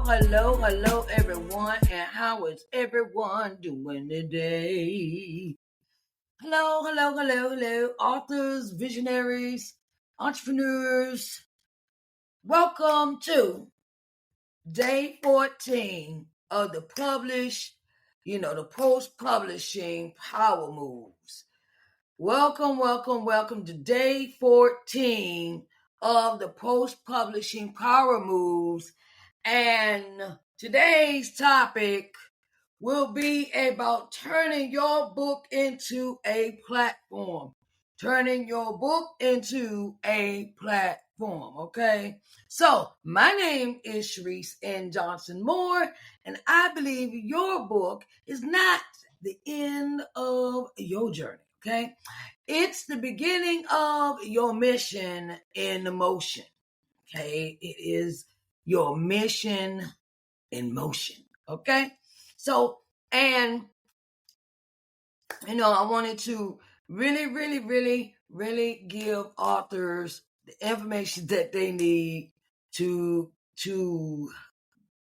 hello, everyone, and how is everyone doing today? Hello, authors, visionaries, entrepreneurs. Welcome to day 14 of the post-publishing power moves. Welcome to day 14 of the post-publishing power moves. And today's topic will be about turning your book into a platform. Okay? So, my name is Sharice N. Johnson Moore, and I believe your book is not the end of your journey. Okay? It's the beginning of your mission in motion. Okay? It is your mission in motion. Okay? So, and, I wanted to really give authors the information that they need to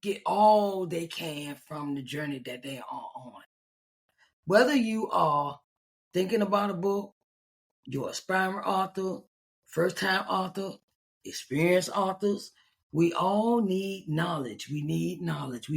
get all they can from the journey that they are on. Whether you are thinking about a book, you're an aspiring author, first-time author, experienced authors, we all need knowledge. We need knowledge.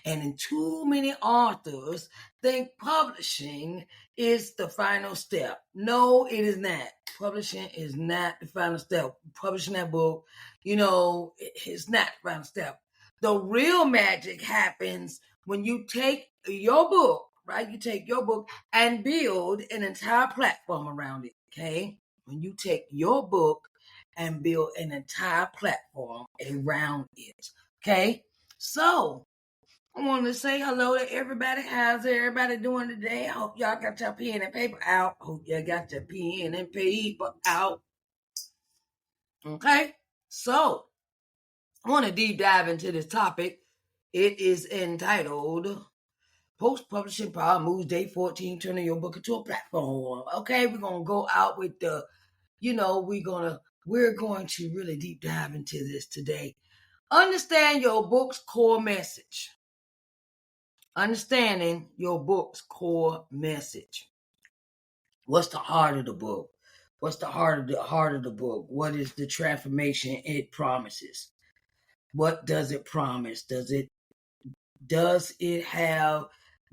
And too many authors think publishing is the final step. No, it is not. Publishing is not the final step. Publishing that book, it's not the final step. The real magic happens when you take your book, right? You take your book and build an entire platform around it, okay? When you take your book and build an entire platform around it, okay? So, I want to say hello to everybody. How's everybody doing today? I hope y'all got your pen and paper out. Okay? So, I want to deep dive into this topic. It is entitled Post-Publishing Power Moves Day 14, turning your book into a platform. Okay, we're going to go out with the, we're going to really deep dive into this today. Understand your book's core message. Understanding your book's core message. What's the heart of the book? What's the heart of the book? What is the transformation it promises? What does it promise? Does it have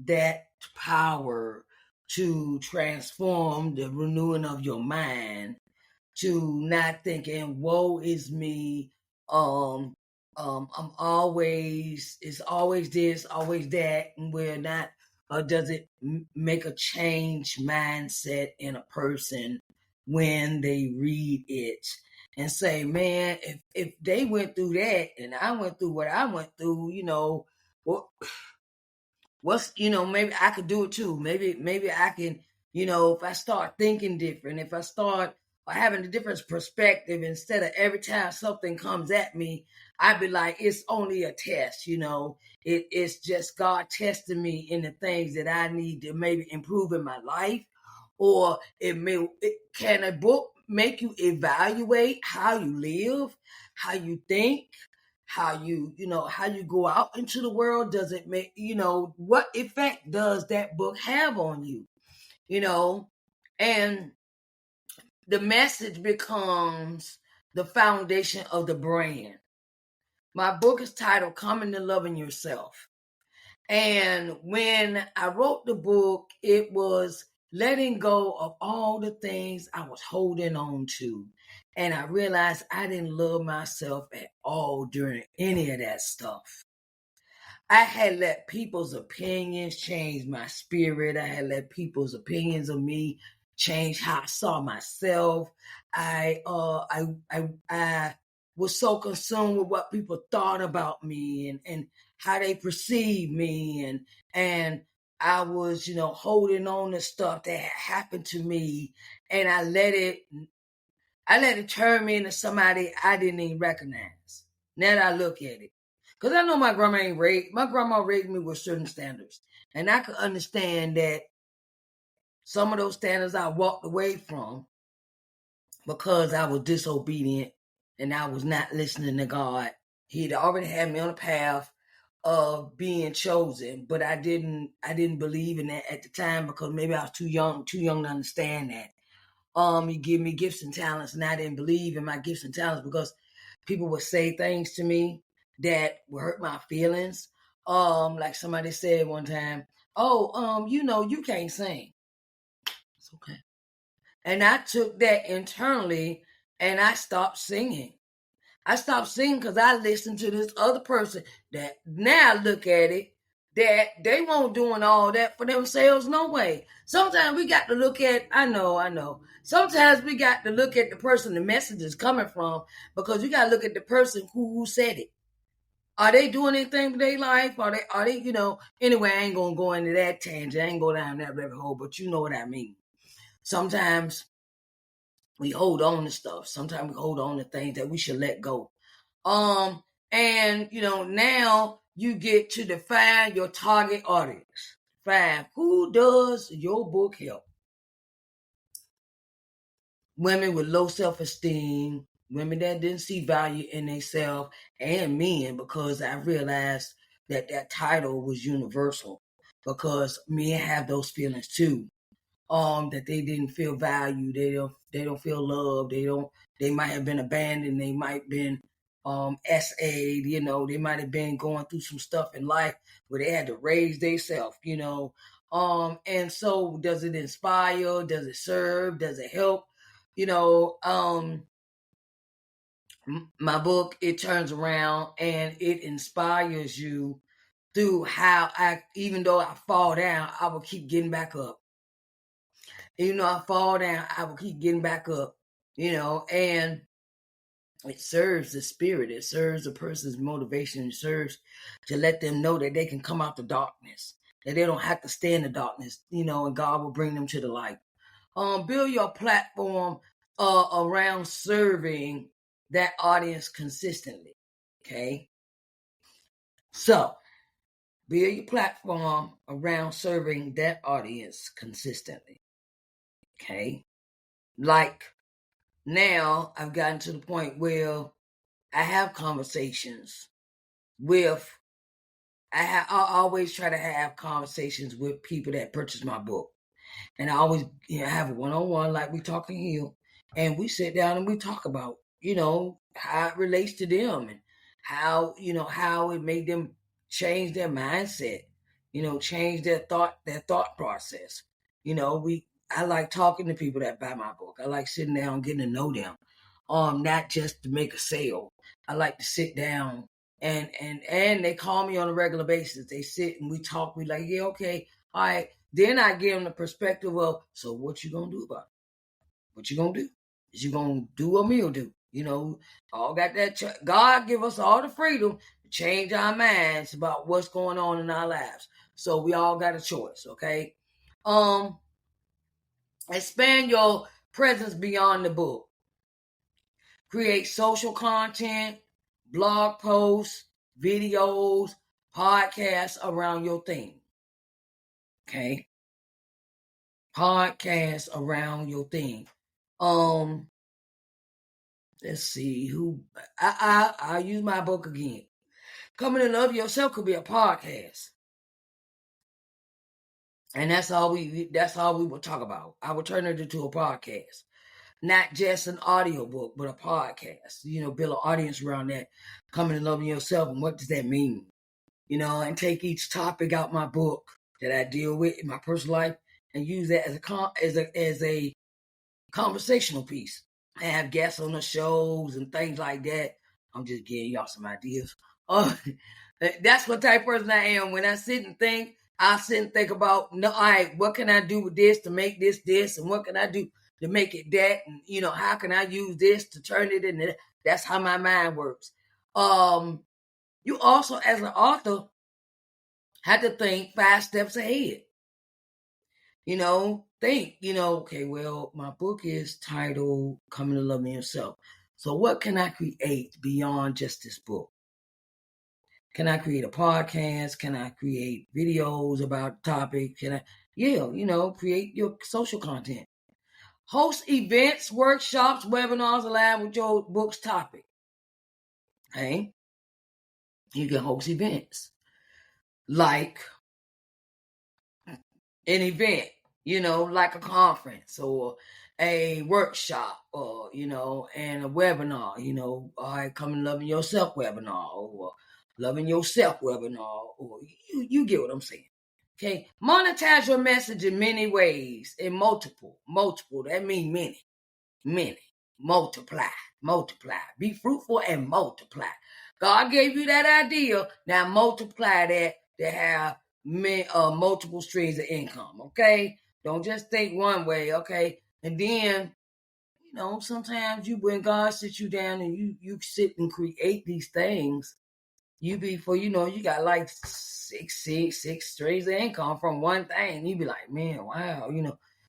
that power to transform the renewing of your mind, to not thinking, woe is me, it's always this, always that, and we're not, or does it make a change mindset in a person when they read it and say, man, if they went through that and I went through what I went through, maybe I could do it too. Maybe I can, if I start thinking different, if I start having a different perspective, instead of every time something comes at me, I'd be like, it's only a test, it's just God testing me in the things that I need to maybe improve in my life. Or can a book make you evaluate how you live, how you think, how you go out into the world? Does it make, what effect does that book have on you? And the message becomes the foundation of the brand. My book is titled Coming to Loving Yourself. And when I wrote the book, it was letting go of all the things I was holding on to. And I realized I didn't love myself at all during any of that stuff. I had let people's opinions change my spirit. I had let people's opinions of me change how I saw myself. I was so consumed with what people thought about me and how they perceived me, and I was, holding on to stuff that had happened to me, and I let it turn me into somebody I didn't even recognize. Now that I look at it. Because I know my grandma raised me with certain standards. And I could understand that some of those standards I walked away from because I was disobedient and I was not listening to God. He'd already had me on a path of being chosen, but I didn't believe in that at the time because maybe I was too young to understand that. He gave me gifts and talents, and I didn't believe in my gifts and talents because people would say things to me that would hurt my feelings. Like somebody said one time, "Oh, you can't sing." It's okay. And I took that internally, and I stopped singing. I stopped singing because I listened to this other person that now look at it that they won't doing all that for themselves no way. Sometimes we got to look at, I know. Sometimes we got to look at the person the message is coming from because you got to look at the person who said it. Are they doing anything with their life? Are they, anyway, I ain't going to go into that tangent. I ain't go down that rabbit hole, but you know what I mean. Sometimes we hold on to stuff. Sometimes we hold on to things that we should let go. And now you get to define your target audience. 5, who does your book help? Women with low self-esteem, women that didn't see value in themselves, and men, because I realized that title was universal because men have those feelings too. That they didn't feel valued, they don't feel loved, they might have been abandoned, they might have been SA'd, they might have been going through some stuff in life where they had to raise themselves, and so does it inspire, does it serve, does it help? My book, it turns around and it inspires you through how even though I fall down, I will keep getting back up. Even though I fall down, I will keep getting back up, and it serves the spirit. It serves the person's motivation. It serves to let them know that they can come out the darkness, that they don't have to stay in the darkness, and God will bring them to the light. Build your platform around serving that audience consistently. Okay. So build your platform around serving that audience consistently. Okay. Like now I've gotten to the point where I have conversations with, I always try to have conversations with people that purchase my book. And I always have a one-on-one like we talking here. And we sit down and we talk about, how it relates to them and how, how it made them change their mindset, change their thought process. I like talking to people that buy my book. I like sitting down and getting to know them. Not just to make a sale. I like to sit down and they call me on a regular basis. They sit and we talk. We like, yeah, okay, all right. Then I give them the perspective of, so what you gonna do about it? What you gonna do? Is you gonna do what me'll do? All got that. God give us all the freedom to change our minds about what's going on in our lives. So we all got a choice, okay? Expand your presence beyond the book. Create social content, blog posts, videos, podcasts around your theme. Okay? Podcasts around your theme. Let's see who I use my book again. Coming to Love Yourself could be a podcast. And that's all we will talk about. I will turn it into a podcast. Not just an audio book, but a podcast. Build an audience around that. Coming to Love Yourself, and what does that mean? And take each topic out my book that I deal with in my personal life and use that as a conversational piece. I have guests on the shows and things like that. I'm just giving y'all some ideas. That's what type of person I am. When I sit and think, I sit and think about, all right, what can I do with this to make this, and what can I do to make it that, and how can I use this to turn it into that? That's how my mind works. You also, as an author, have to think 5 steps ahead. Think, okay, well, my book is titled Coming to Love Yourself. So what can I create beyond just this book? Can I create a podcast? Can I create videos about the topic? Can I, create your social content. Host events, workshops, webinars aligned with your book's topic. Okay? You can host events like an event, like a conference or a workshop or, and a webinar, all right, come and loving yourself webinar or loving yourself webinar, or you get what I'm saying. Okay. Monetize your message in many ways, in multiple. That means many. Multiply. Be fruitful and multiply. God gave you that idea. Now multiply that to have multiple streams of income. Okay. Don't just think one way. Okay. And then, sometimes when God sits you down and you sit and create these things, you got like six streams of income from one thing. You be like, man, wow,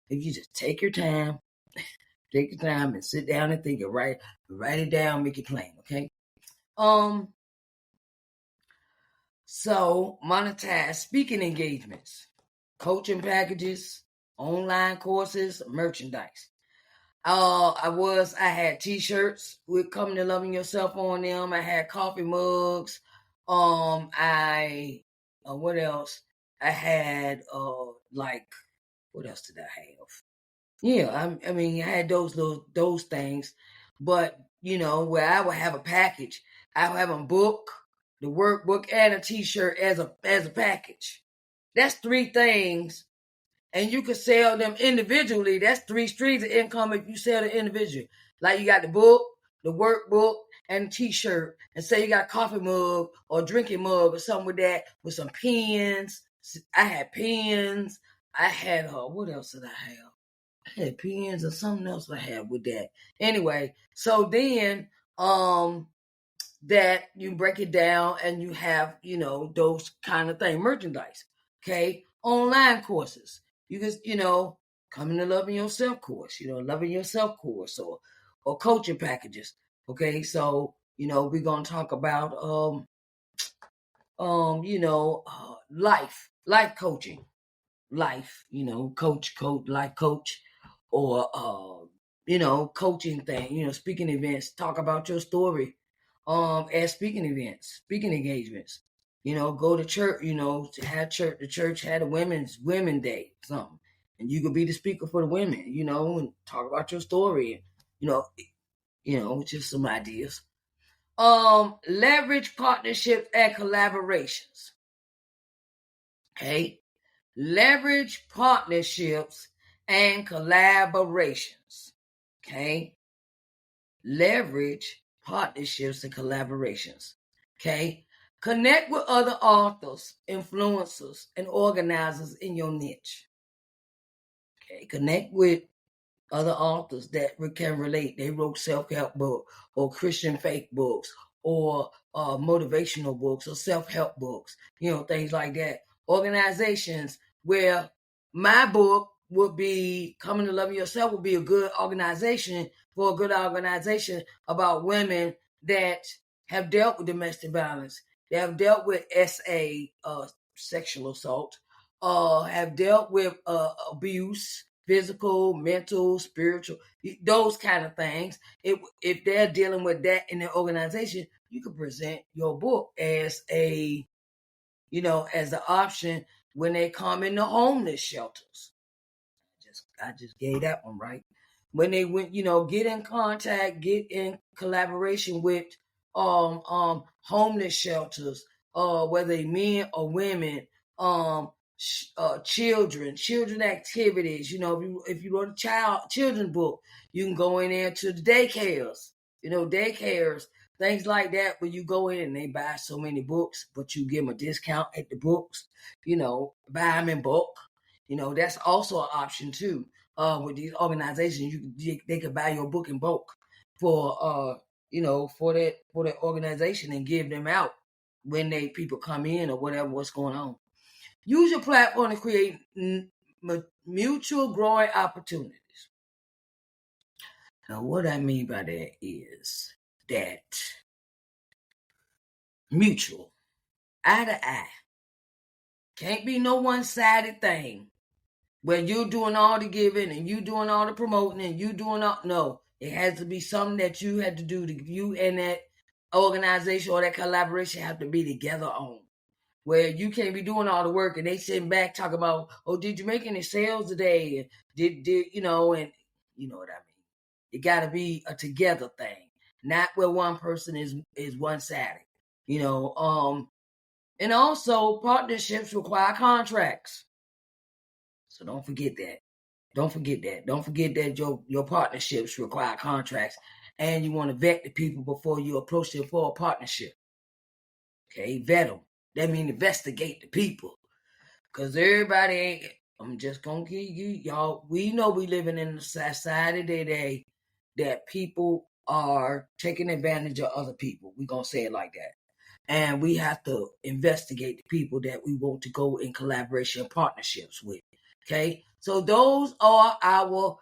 if you just take your time and sit down and think it, write it down, make it plain, okay? So monetize speaking engagements, coaching packages, online courses, merchandise. I had t-shirts with Coming to Loving Yourself on them. I had coffee mugs. What else? I had, what else did I have? Yeah, I had those things, but where I would have a package, I would have a book, the workbook, and a t-shirt as a package. That's 3 things. And you could sell them individually. That's 3 streams of income if you sell them individually. Like you got the book, the workbook, and the t-shirt. And say you got a coffee mug or drinking mug or something with that, with some pens. I had pens. I had, what else did I have? I had pens or something else I had with that. Anyway, so then, that you break it down and you have, those kind of things, merchandise. Okay. Online courses. You just, Coming to Loving Yourself course, Loving Yourself course or coaching packages. Okay. So, we're going to talk about, life coaching, coach, life coach, or, coaching thing, speaking events, talk about your story, at speaking events, speaking engagements, go to church, to have church, the church had a women day, something, and you could be the speaker for the women, and talk about your story, just some ideas. Leverage partnerships and collaborations. Okay. Leverage partnerships and collaborations. Okay. Leverage partnerships and collaborations. Okay. Connect with other authors, influencers, and organizers in your niche. Okay. Connect with other authors that can relate. They wrote self-help books or Christian faith books or motivational books or self-help books, things like that. Organizations where my book would be Coming to Love Yourself would be a good organization for a good organization about women that have dealt with domestic violence, that have dealt with sexual assault, have dealt with abuse, physical, mental, spiritual, those kind of things. If they're dealing with that in their organization, you could present your book as as an option when they come in the homeless shelters. I just gave that one right. When they went, get in contact, get in collaboration with homeless shelters, whether they men or women, children activities. If you wrote a children's book, you can go in there to the daycares, things like that, where you go in and they buy so many books, but you give them a discount at the books, buy them in bulk. That's also an option too. With these organizations, they could buy your book in bulk for for that organization and give them out when people come in or what's going on. Use your platform to create mutual growing opportunities. Now, what I mean by that is that mutual, eye to eye, can't be no one-sided thing where you're doing all the giving and you doing all the promoting and you doing all. No, it has to be something that you had to do to you and that organization or that collaboration have to be together on. Where you can't be doing all the work and they sitting back talking about, oh, did you make any sales today? Did you know, and you know what I mean. It got to be a together thing, not where one person is one-sided. You know, and also partnerships require contracts. So don't forget that. Don't forget that. Don't forget that your partnerships require contracts, and you want to vet the people before you approach them for a partnership. Okay, vet them. That means investigate the people, cause everybody ain't. I'm just gonna give you y'all. We know we living in a society today that people are taking advantage of other people. We gonna say it like that. And we have to investigate the people that we want to go in collaboration partnerships with. Okay, so those are our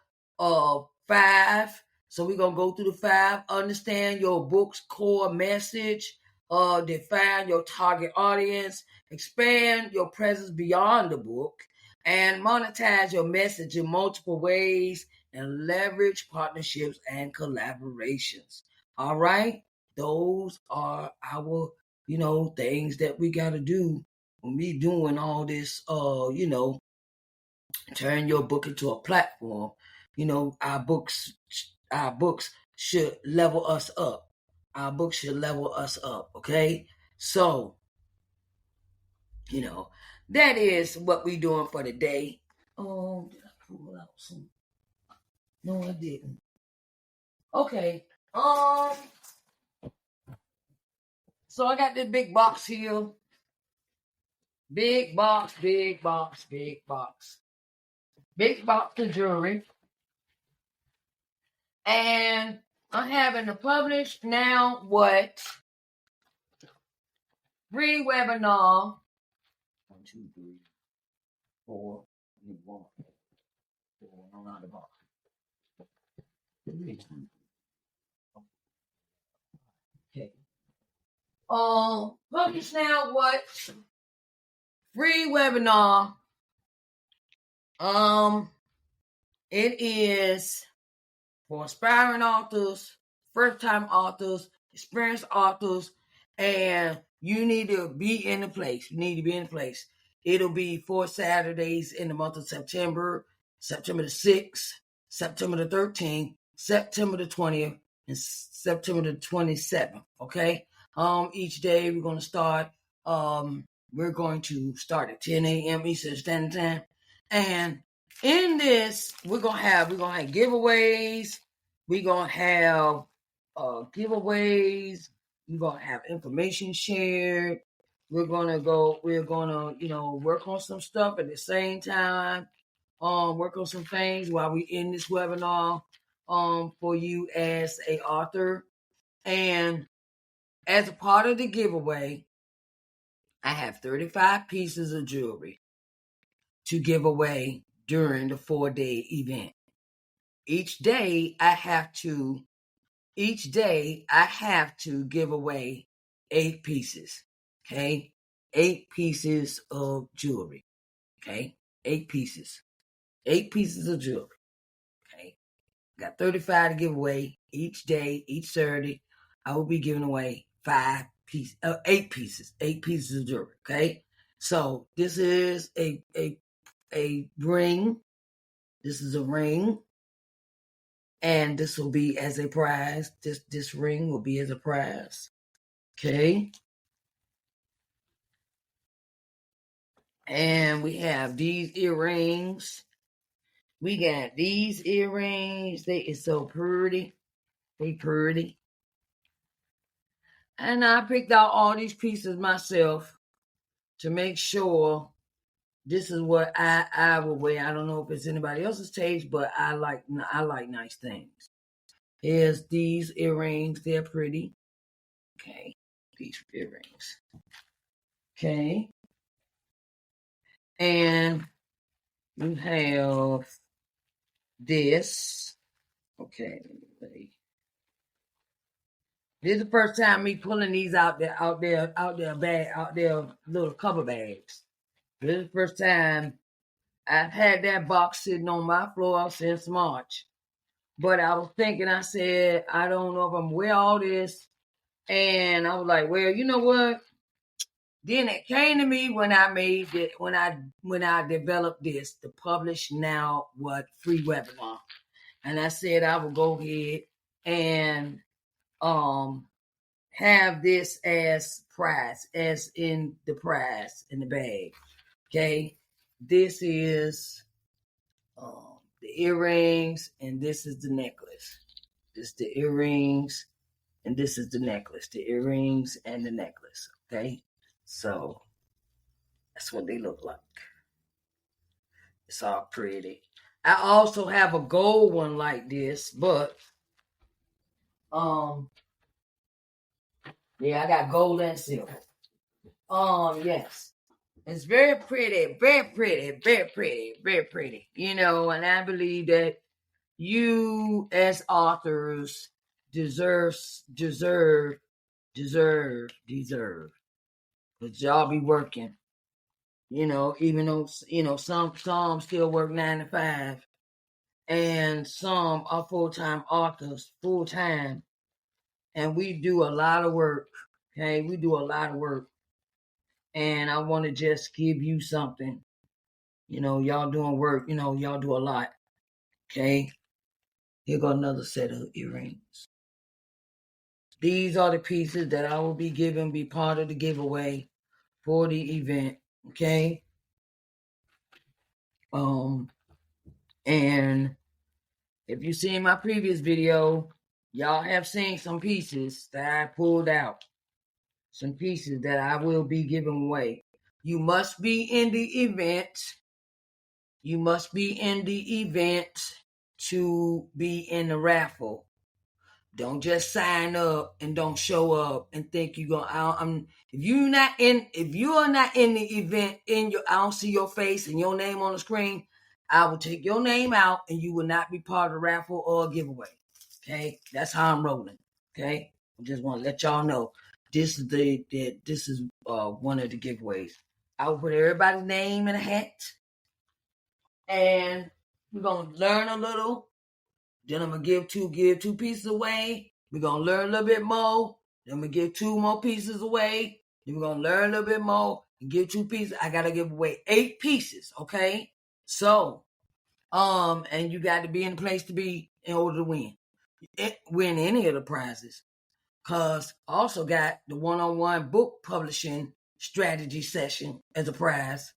5. So we're gonna go through the 5. Understand your book's core message. Define your target audience. Expand your presence beyond the book, and monetize your message in multiple ways, and leverage partnerships and collaborations. All right, those are our things that we got to do when we doing all this, turn your book into a platform. Our books should level us up. Our books should level us up, okay? So, that is what we doing for the day. Oh, did I pull out some? No, I didn't. Okay. So I got this big box here. Big box, big box, big box. Big box of jewelry. And I'm having to publish now what free webinar. 1, 2, 3, 4. I need 1. 4 on the box. Okay. Publish now what free webinar. It is for aspiring authors, first-time authors, experienced authors, and you need to be in the place. You need to be in the place. It'll be 4 Saturdays in the month of September. September the 6th, September the 13th, September the 20th, and September the 27th. Okay. Each day we're going to start. We're going to start at 10 a.m. Eastern Standard Time, and in this, we're gonna have giveaways. We're gonna have giveaways. We're gonna have information shared. We're gonna work on some stuff at the same time. Work on some things while we in this webinar. For you as a author, and as a part of the giveaway, I have 35 pieces of jewelry to give away during the 4-day event. Each day I have to give away 8 pieces. Okay? 8 pieces of jewelry. Okay? 8 pieces. 8 pieces of jewelry. Okay? Got 35 to give away each day, each Saturday. I will be giving away 8 pieces. 8 pieces of jewelry. Okay? So this is a ring. This is a ring. And this will be as a prize. This ring will be as a prize. Okay. And we have these earrings. We got these earrings. They is so pretty. They pretty. And I picked out all these pieces myself to make sure this is what I will wear. I don't know if it's anybody else's taste, but I like nice things. Here's these earrings. They're pretty. Okay. These earrings. Okay. And you have this. Okay. This is the first time me pulling these out there, little cover bags. This is the first time I've had that box sitting on my floor since March. But I was thinking, I said, I don't know if I'm wear all this And I was like, well, you know what? Then it came to me when I made it, when I developed this, the Publish Now What free webinar. And I said I would go ahead and have this as prize, as in the prize in the bag. Okay. This is the earrings, and this is the necklace. This is the earrings, and this is the necklace. The earrings and the necklace. Okay. So that's what they look like. It's all pretty. I also have a gold one like this, but yeah, I got gold and silver. Yes. It's very pretty, very pretty, very pretty, very pretty. You know, and I believe that you as authors deserve. Because y'all be working. You know, even though, you know, some still work 9 to 5. And some are full-time authors, full-time. And we do a lot of work. Okay, we do a lot of work. And I want to just give you something. You know, y'all doing work. You know, y'all do a lot. Okay. Here go another set of earrings. These are the pieces that I will be giving, be part of the giveaway for the event. Okay. And if you seen my previous video, y'all have seen some pieces that I pulled out. Some pieces that I will be giving away. You must be in the event. You must be in the event to be in the raffle. Don't just sign up and don't show up and think you're gonna. If you're not in the event, I don't see your face and your name on the screen, I will take your name out and you will not be part of the raffle or giveaway. Okay, that's how I'm rolling. Okay, I just want to let y'all know this is one of the giveaways. I will put everybody's name in a hat, and we're gonna learn a little. Then I'm gonna give two pieces away. We're gonna learn a little bit more. Then I'm gonna give 2 more pieces away. Then we're gonna learn a little bit more and give 2 pieces. I gotta give away 8 pieces, okay? So, and you got to be in the place to be in order to win any of the prizes. Cause I also got the one-on-one book publishing strategy session as a prize,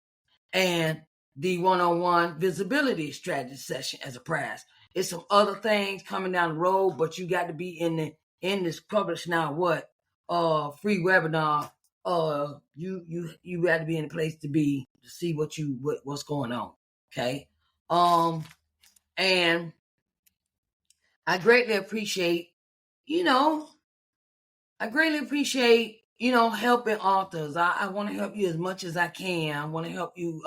and the one-on-one visibility strategy session as a prize. It's some other things coming down the road, but you got to be in this Publish Now What free webinar. You got to be in a place to see what's going on. Okay. And I greatly appreciate, helping authors. I want to help you as much as I can. I want to help you,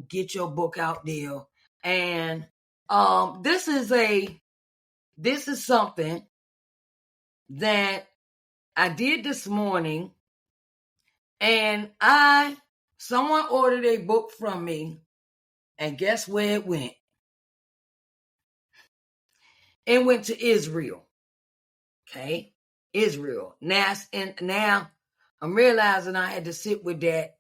get your book out there. And this is something that I did this morning, and someone ordered a book from me, and guess where it went? It went to Israel. Okay, Israel. Now I'm realizing I had to sit with that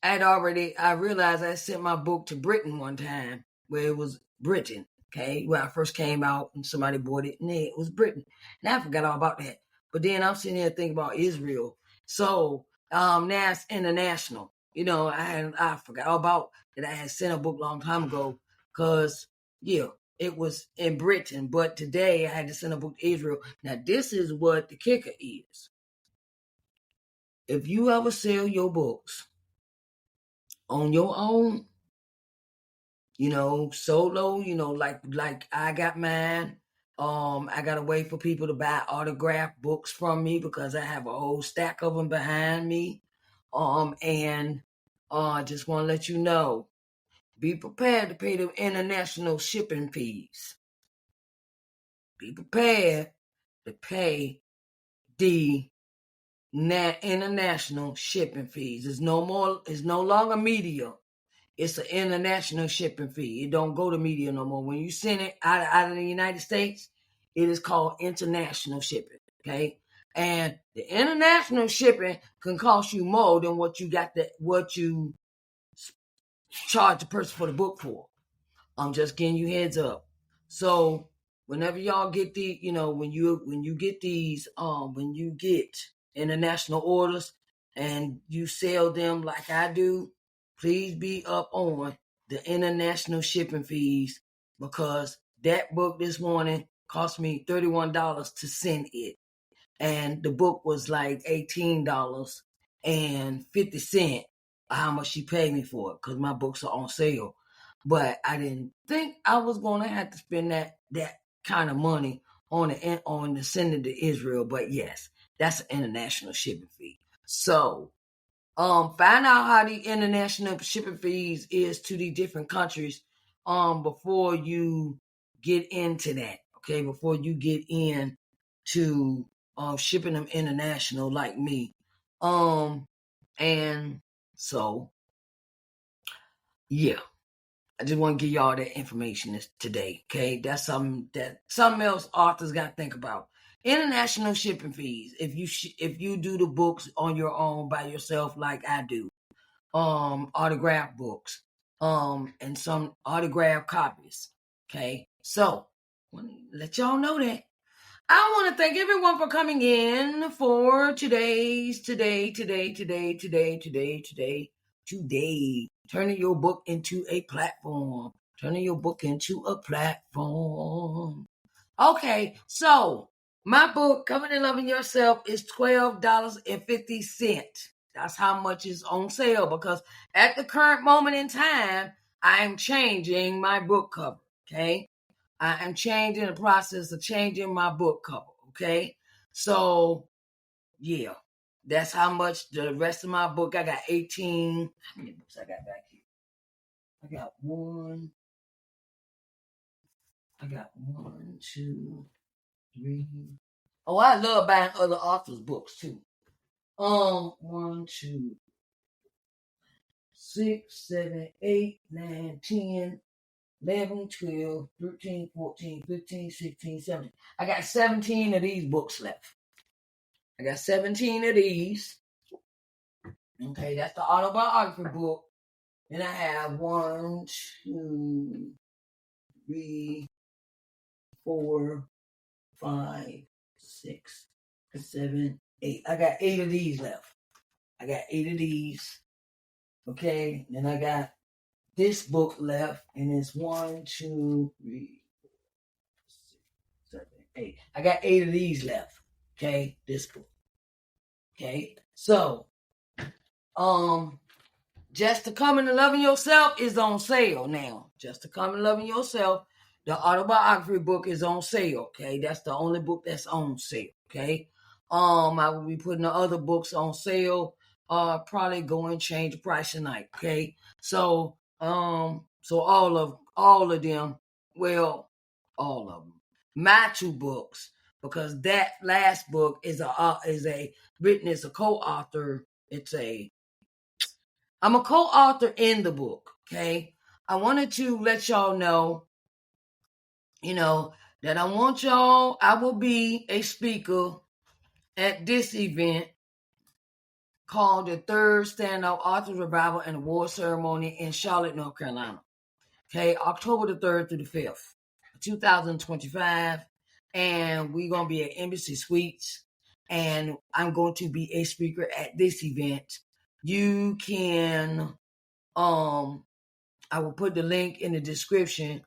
I realized I sent my book to Britain one time, where it was Britain, okay, when I first came out and somebody bought it, and it was Britain. And I forgot all about that. But then I'm sitting here thinking about Israel. So now it's international. I forgot all about that. I had sent a book a long time ago because, it was in Britain. But today I had to send a book to Israel. Now, this is what the kicker is. If you ever sell your books on your own, solo, like I got mine. I gotta wait for people to buy autographed books from me because I have a whole stack of them behind me. And I just want to let you know, be prepared to pay the international shipping fees. Be prepared to pay the international shipping fees. It's no longer media. It's an international shipping fee. It don't go to media no more. When you send it out of the United States, it is called international shipping. Okay. And the international shipping can cost you more than what you charge the person for the book for. I'm just giving you heads up. So whenever y'all get when you get these, when you get international orders and you sell them like I do, please be up on the international shipping fees, because that book this morning cost me $31 to send it. And the book was like $18.50, how much she paid me for it, because my books are on sale. But I didn't think I was gonna have to spend that kind of money on the sending to Israel. But yes, that's an international shipping fee. So find out how the international shipping fees is to the different countries before you get into that. Okay, before you get in to shipping them international like me. And so yeah, I just want to give y'all that information today. Okay, that's something else authors got to think about. International shipping fees. If you do the books on your own by yourself, like I do, autograph books, and some autograph copies. Okay, so let y'all know that. I want to thank everyone for coming in for today. Turning your book into a platform. Okay, so my book, Coming and Loving Yourself, is $12.50. That's how much is on sale, because at the current moment in time, I am changing my book cover. Okay, I am changing the process of changing my book cover. Okay, so yeah, that's how much the rest of my book. I got 18. How many books I got back here? I got one, two, three. Oh, I love buying other authors' books too. 1, 2, 6, 7, 8, 9, 10, 11, 12, 13, 14, 15, 16, 17. I got 17 of these books left. I got 17 of these. Okay, that's the autobiography book. Then I have 1, 2, 3, 4, 5, 6, 7, 8. I got 8 of these left. Okay, then I got this book left, and it's 1, 2, 3, 6, 7, 8. I got 8 of these left. Okay, this book. Okay, so Just to Come and Loving Yourself is on sale now. Just to Come and Loving Yourself, the autobiography book, is on sale. Okay, that's the only book that's on sale. Okay, I will be putting the other books on sale. Probably go and change the price tonight. Okay, so all of them, well, all of them, my 2 books, because that last book is written as a co-author. I'm a co-author in the book, okay? I wanted to let y'all know, that I will be a speaker at this event called the Third Stand Up Authors Revival and Award Ceremony in Charlotte, North Carolina. Okay, October the 3rd through the 5th, 2025. And we're going to be at Embassy Suites. And I'm going to be a speaker at this event. You can... I will put the link in the description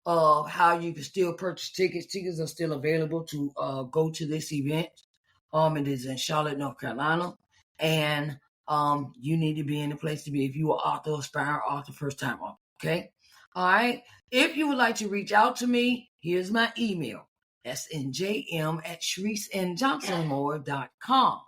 of how you can still purchase tickets. Tickets are still available to go to this event. It is in Charlotte, North Carolina. And you need to be in the place to be if you are author, aspiring author, first time author. Okay? All right. If you would like to reach out to me, here's my email. snjm@sharicenjohnsonmoore.com.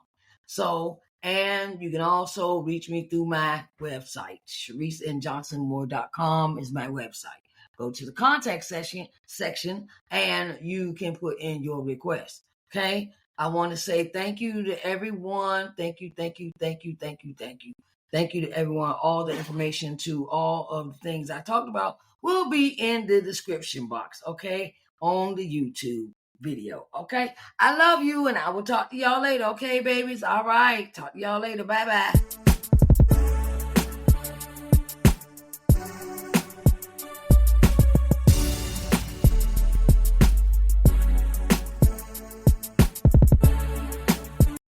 So, and you can also reach me through my website. sharicenjohnsonmoore.com is my website. Go to the contact section and you can put in your request. Okay? I want to say thank you to everyone. Thank you. Thank you to everyone. All the information to all of the things I talked about will be in the description box, okay? On the YouTube video. Okay, I love you, and I will talk to y'all later. Okay, babies. All right, talk to y'all later. Bye bye.